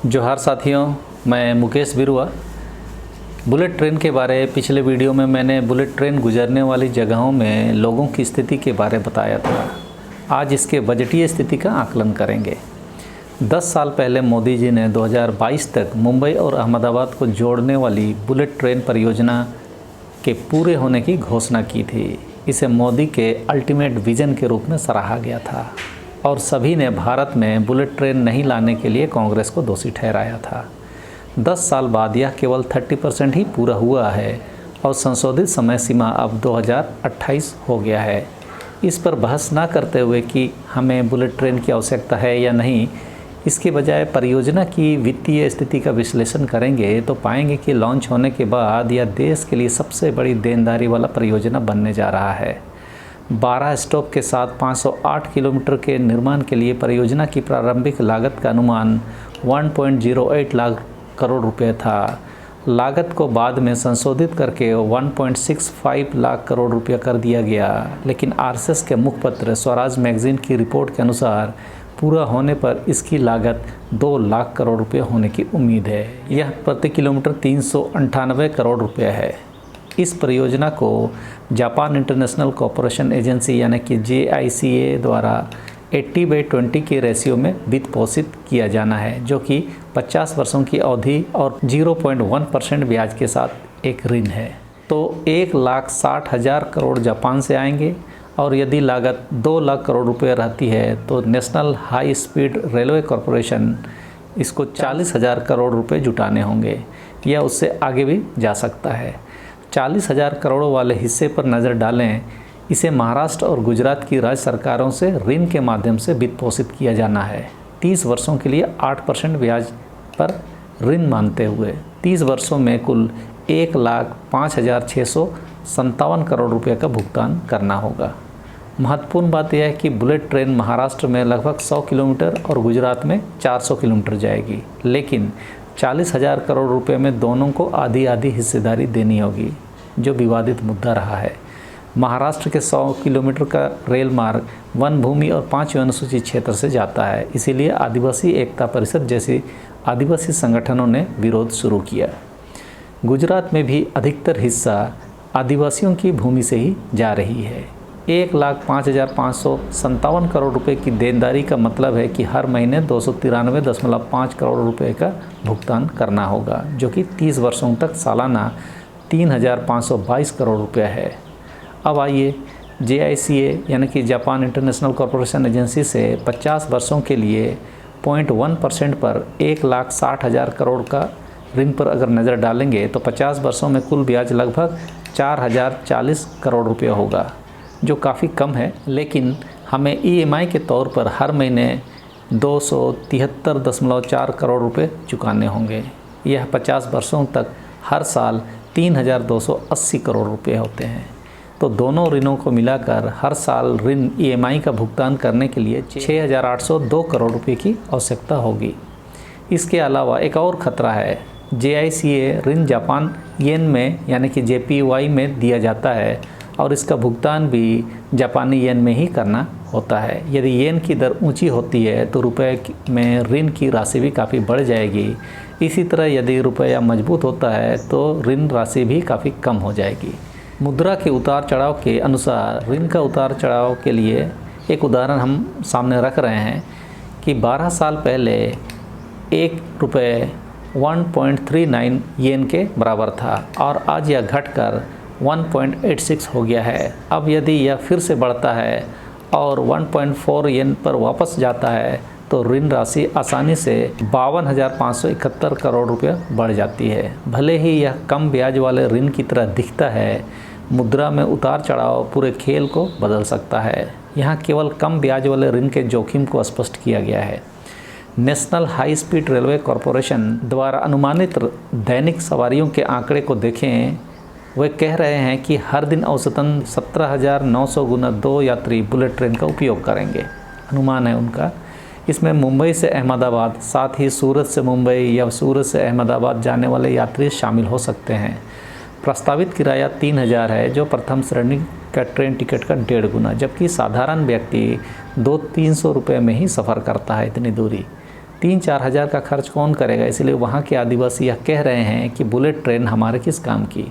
जोहार साथियों, मैं मुकेश बिरुआ। बुलेट ट्रेन के बारे पिछले वीडियो में मैंने बुलेट ट्रेन गुजरने वाली जगहों में लोगों की स्थिति के बारे बताया था। आज इसके बजटीय स्थिति का आकलन करेंगे। 10 साल पहले मोदी जी ने 2022 तक मुंबई और अहमदाबाद को जोड़ने वाली बुलेट ट्रेन परियोजना के पूरे होने की घोषणा की थी। इसे मोदी के अल्टीमेट विजन के रूप में सराहा गया था और सभी ने भारत में बुलेट ट्रेन नहीं लाने के लिए कांग्रेस को दोषी ठहराया था। 10 साल बाद यह केवल 30% ही पूरा हुआ है और संशोधित समय सीमा अब 2028 हो गया है। इस पर बहस ना करते हुए कि हमें बुलेट ट्रेन की आवश्यकता है या नहीं, इसके बजाय परियोजना की वित्तीय स्थिति का विश्लेषण करेंगे तो पाएंगे कि लॉन्च होने के बाद यह देश के लिए सबसे बड़ी देनदारी वाला परियोजना बनने जा रहा है। 12 स्टॉप के साथ 508 किलोमीटर के निर्माण के लिए परियोजना की प्रारंभिक लागत का अनुमान 1.08 लाख करोड़ रुपए था। लागत को बाद में संशोधित करके 1.65 लाख करोड़ रुपया कर दिया गया, लेकिन आरएसएस के मुखपत्र स्वराज मैगजीन की रिपोर्ट के अनुसार पूरा होने पर इसकी लागत 2 लाख करोड़ रुपये होने की उम्मीद है। यह प्रति किलोमीटर 398 करोड़ रुपये है। इस परियोजना को जापान इंटरनेशनल कॉरपोरेशन एजेंसी यानी कि JICA द्वारा 80/20 के रेशियो में वित्त पोषित किया जाना है, जो कि 50 वर्षों की अवधि और 0.1% ब्याज के साथ एक ऋण है। तो 1,60,000 करोड़ जापान से आएंगे और यदि लागत 2 लाख करोड़ रुपए रहती है तो national high speed railway corporation इसको 40,000 करोड़ रुपए जुटाने होंगे या उससे आगे भी जा सकता है। 40,000 करोड़ वाले हिस्से पर नज़र डालें। इसे महाराष्ट्र और गुजरात की राज्य सरकारों से ऋण के माध्यम से वित्त पोषित किया जाना है। 30 वर्षों के लिए 8% ब्याज पर ऋण मानते हुए 30 वर्षों में कुल 1,05,657 करोड़ रुपये का भुगतान करना होगा। महत्वपूर्ण बात यह है कि बुलेट ट्रेन महाराष्ट्र में लगभग 100 किलोमीटर और गुजरात में 400 किलोमीटर जाएगी, लेकिन 40,000 करोड़ रुपए में दोनों को आधी आधी हिस्सेदारी देनी होगी, जो विवादित मुद्दा रहा है। महाराष्ट्र के 100 किलोमीटर का रेल मार्ग वन भूमि और 5वें अनुसूचित क्षेत्र से जाता है, इसीलिए आदिवासी एकता परिषद जैसे आदिवासी संगठनों ने विरोध शुरू किया। गुजरात में भी अधिकतर हिस्सा आदिवासियों की भूमि से ही जा रही है। 1,05,557 करोड़ रुपए की देनदारी का मतलब है कि हर महीने 293.5 करोड़ रुपए का भुगतान करना होगा, जो कि 30 वर्षों तक सालाना 3,522 करोड़ रुपए है। अब आइए JICA यानी कि जापान इंटरनेशनल कॉरपोरेशन एजेंसी से 50 वर्षों के लिए 0.1% पर 1,60,000 करोड़ का ऋण पर अगर नज़र डालेंगे तो 50 वर्षों में कुल ब्याज लगभग 4,040 करोड़ रुपये होगा, जो काफ़ी कम है, लेकिन हमें EMI के तौर पर हर महीने 273.4 करोड़ रुपए चुकाने होंगे। यह 50 वर्षों तक हर साल 3,280 करोड़ रुपए होते हैं। तो दोनों ऋणों को मिलाकर हर साल ऋण EMI का भुगतान करने के लिए 6,802 करोड़ रुपए की आवश्यकता होगी। इसके अलावा एक और खतरा है। JICA ऋण जापान येन में यानी कि JPY में दिया जाता है और इसका भुगतान भी जापानी येन में ही करना होता है। यदि येन की दर ऊंची होती है तो रुपए में ऋण की राशि भी काफ़ी बढ़ जाएगी। इसी तरह यदि रुपया मजबूत होता है तो ऋण राशि भी काफ़ी कम हो जाएगी। मुद्रा के उतार चढ़ाव के अनुसार ऋण का उतार चढ़ाव के लिए एक उदाहरण हम सामने रख रहे हैं कि 12 साल पहले ₹1 1.39 येन के बराबर था और आज यह घटकर 1.86 हो गया है। अब यदि यह फिर से बढ़ता है और 1.4 येन पर वापस जाता है तो ऋण राशि आसानी से 52,571 करोड़ रुपये बढ़ जाती है। भले ही यह कम ब्याज वाले ऋण की तरह दिखता है, मुद्रा में उतार चढ़ाव पूरे खेल को बदल सकता है। यहाँ केवल कम ब्याज वाले ऋण के जोखिम को स्पष्ट किया गया है। National high speed railway corporation द्वारा अनुमानित दैनिक सवारियों के आंकड़े को देखें। वे कह रहे हैं कि हर दिन औसतन 17,900 गुना 2 यात्री बुलेट ट्रेन का उपयोग करेंगे, अनुमान है उनका। इसमें मुंबई से अहमदाबाद, साथ ही सूरत से मुंबई या सूरत से अहमदाबाद जाने वाले यात्री शामिल हो सकते हैं। प्रस्तावित किराया 3,000 है, जो प्रथम श्रेणी का ट्रेन टिकट का 1.5 गुना, जबकि साधारण व्यक्ति 200-300 रुपये में ही सफ़र करता है इतनी दूरी। 3-4 हज़ार का खर्च कौन करेगा। इसलिए वहाँ के आदिवासी यह कह रहे हैं कि बुलेट ट्रेन हमारे किस काम की।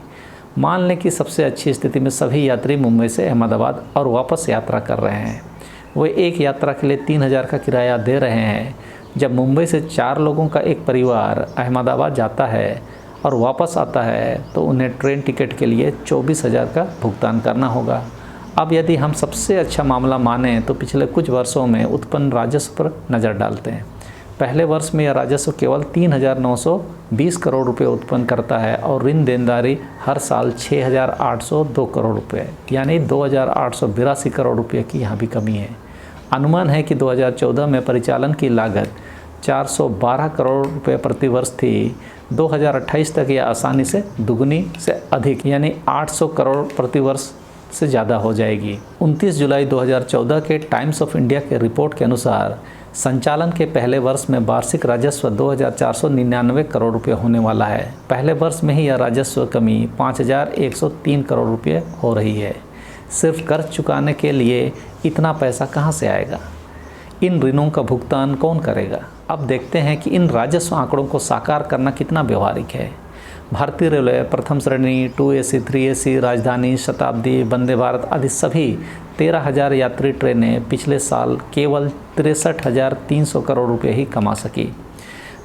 मान लें कि सबसे अच्छी स्थिति में सभी यात्री मुंबई से अहमदाबाद और वापस यात्रा कर रहे हैं। वे एक यात्रा के लिए 3,000 का किराया दे रहे हैं। जब मुंबई से 4 लोगों का एक परिवार अहमदाबाद जाता है और वापस आता है तो उन्हें ट्रेन टिकट के लिए 24,000 का भुगतान करना होगा। अब यदि हम सबसे अच्छा मामला मानें तो पिछले कुछ वर्षों में उत्पन्न राजस्व पर नज़र डालते हैं। पहले वर्ष में यह राजस्व केवल 3,920 करोड़ रुपए उत्पन्न करता है और ऋण देनदारी हर साल 6,802 करोड़ रुपए, यानी 2,882 करोड़ रुपए की यहाँ भी कमी है। अनुमान है कि 2014 में परिचालन की लागत 412 करोड़ रुपए प्रति वर्ष थी। 2028 तक यह आसानी से दुगनी से अधिक, यानी 800 करोड़ प्रति वर्ष से ज़्यादा हो जाएगी। 29 जुलाई 2014 के टाइम्स ऑफ इंडिया के रिपोर्ट के अनुसार संचालन के पहले वर्ष में वार्षिक राजस्व 2,499 करोड़ रुपये होने वाला है। पहले वर्ष में ही यह राजस्व कमी 5,103 करोड़ रुपये हो रही है। सिर्फ कर्ज चुकाने के लिए इतना पैसा कहां से आएगा? इन ऋणों का भुगतान कौन करेगा? अब देखते हैं कि इन राजस्व आंकड़ों को साकार करना कितना व्यवहारिक है। भारतीय रेलवे प्रथम श्रेणी, 2AC, 3AC, राजधानी, शताब्दी, वंदे भारत आदि सभी 13,000 यात्री ट्रेनें पिछले साल केवल 63,300 करोड़ रुपये ही कमा सकी।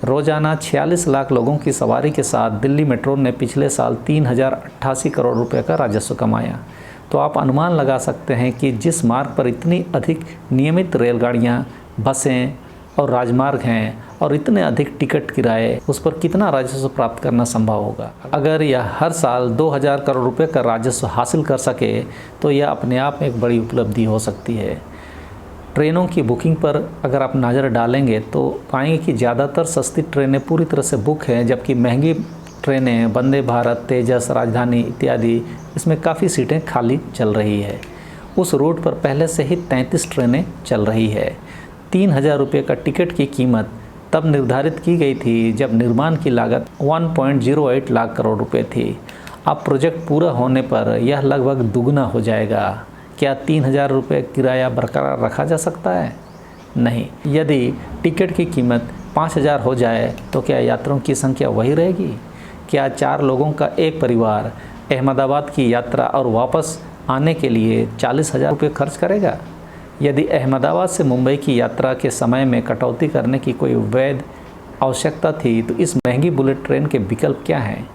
रोजाना 46 लाख लोगों की सवारी के साथ दिल्ली मेट्रो ने पिछले साल 3,088 करोड़ रुपये का राजस्व कमाया। तो आप अनुमान लगा सकते हैं कि जिस मार्ग पर इतनी अधिक नियमित रेलगाड़ियाँ, बसें और राजमार्ग हैं और इतने अधिक टिकट किराए, उस पर कितना राजस्व प्राप्त करना संभव होगा। अगर यह हर साल 2,000 करोड़ रुपए का राजस्व हासिल कर सके तो यह अपने आप में एक बड़ी उपलब्धि हो सकती है। ट्रेनों की बुकिंग पर अगर आप नज़र डालेंगे तो पाएंगे कि ज़्यादातर सस्ती ट्रेनें पूरी तरह से बुक हैं, जबकि महंगी ट्रेनें वंदे भारत, तेजस, राजधानी इत्यादि, इसमें काफ़ी सीटें खाली चल रही है। उस रूट पर पहले से ही 33 ट्रेनें चल रही है। 3,000 रुपये का टिकट की कीमत तब निर्धारित की गई थी जब निर्माण की लागत 1.08 लाख करोड़ रुपए थी। अब प्रोजेक्ट पूरा होने पर यह लगभग दुगना हो जाएगा। क्या 3,000 रुपये किराया बरकरार रखा जा सकता है? नहीं। यदि टिकट की कीमत 5,000 हो जाए तो क्या यात्रियों की संख्या वही रहेगी? क्या 4 लोगों का एक परिवार अहमदाबाद की यात्रा और वापस आने के लिए 40,000 रुपये खर्च करेगा? यदि अहमदाबाद से मुंबई की यात्रा के समय में कटौती करने की कोई वैध आवश्यकता थी तो इस महंगी बुलेट ट्रेन के विकल्प क्या हैं?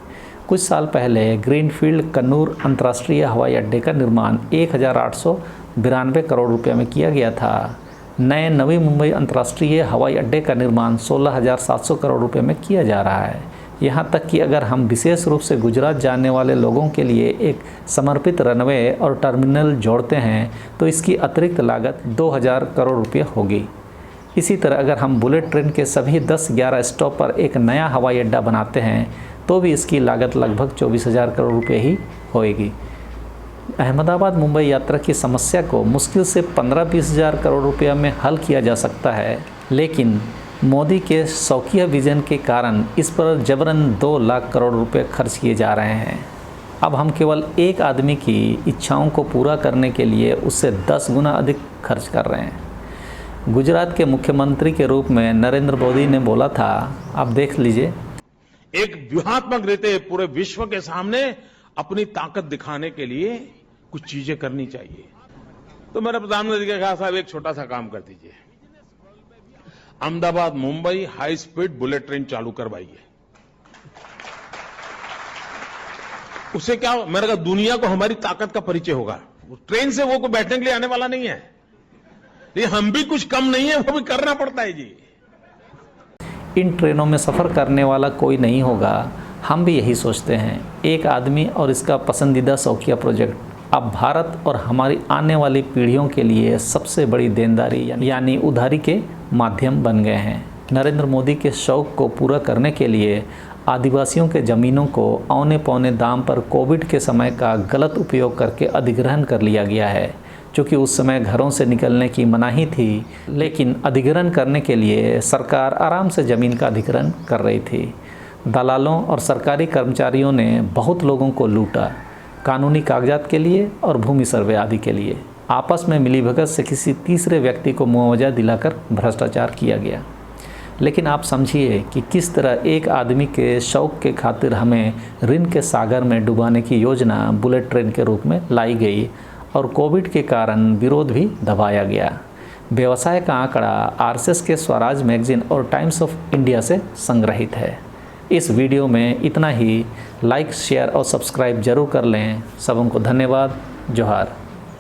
कुछ साल पहले ग्रीनफील्ड कन्नूर अंतर्राष्ट्रीय हवाई अड्डे का निर्माण 1,892 करोड़ रुपये में किया गया था। नए नवी मुंबई अंतर्राष्ट्रीय हवाई अड्डे का निर्माण 16,700 करोड़ रुपये में किया जा रहा है। यहाँ तक कि अगर हम विशेष रूप से गुजरात जाने वाले लोगों के लिए एक समर्पित रनवे और टर्मिनल जोड़ते हैं तो इसकी अतिरिक्त लागत 2,000 करोड़ रुपये होगी। इसी तरह अगर हम बुलेट ट्रेन के सभी 10-11 स्टॉप पर एक नया हवाई अड्डा बनाते हैं तो भी इसकी लागत लगभग 24,000 करोड़ रुपये ही होएगी। अहमदाबाद मुंबई यात्रा की समस्या को मुश्किल से 15-20 हज़ार करोड़ रुपये में हल किया जा सकता है, लेकिन मोदी के शौकिया विजन के कारण इस पर जबरन 2 लाख करोड़ रुपए खर्च किए जा रहे हैं। अब हम केवल एक आदमी की इच्छाओं को पूरा करने के लिए उससे 10 गुना अधिक खर्च कर रहे हैं। गुजरात के मुख्यमंत्री के रूप में नरेंद्र मोदी ने बोला था, आप देख लीजिए, एक व्यूहात्मक रीते पूरे विश्व के सामने अपनी ताकत दिखाने के लिए कुछ चीजें करनी चाहिए। तो मेरे प्रधानमंत्री ने कहा, साहब एक छोटा सा काम कर दीजिए, Ahmedabad Mumbai high speed bullet train चालू करवाइए। उससे क्या, मैंने कहा दुनिया को हमारी ताकत का परिचय होगा। ट्रेन से वो कोई बैठने के लिए आने वाला नहीं है, ये हम भी कुछ कम नहीं है, वो भी करना पड़ता है जी। इन ट्रेनों में सफ़र करने वाला कोई नहीं होगा, हम भी यही सोचते हैं। एक आदमी और इसका पसंदीदा शौकिया प्रोजेक्ट अब भारत और हमारी आने वाली पीढ़ियों के लिए सबसे बड़ी देनदारी यानी उधारी के माध्यम बन गए हैं। नरेंद्र मोदी के शौक को पूरा करने के लिए आदिवासियों के ज़मीनों को औने पौने दाम पर कोविड के समय का गलत उपयोग करके अधिग्रहण कर लिया गया है। चूँकि उस समय घरों से निकलने की मनाही थी, लेकिन अधिग्रहण करने के लिए सरकार आराम से ज़मीन का अधिग्रहण कर रही थी। दलालों और सरकारी कर्मचारियों ने बहुत लोगों को लूटा, कानूनी कागजात के लिए और भूमि सर्वे आदि के लिए। आपस में मिलीभगत से किसी तीसरे व्यक्ति को मुआवजा दिलाकर भ्रष्टाचार किया गया। लेकिन आप समझिए कि किस तरह एक आदमी के शौक के खातिर हमें ऋण के सागर में डुबाने की योजना बुलेट ट्रेन के रूप में लाई गई और कोविड के कारण विरोध भी दबाया गया। व्यवसाय का आंकड़ा आरएसएस के स्वराज मैगजीन और टाइम्स ऑफ इंडिया से संग्रहित है। इस वीडियो में इतना ही। लाइक, शेयर और सब्सक्राइब जरूर कर लें। सबको धन्यवाद। जोहार।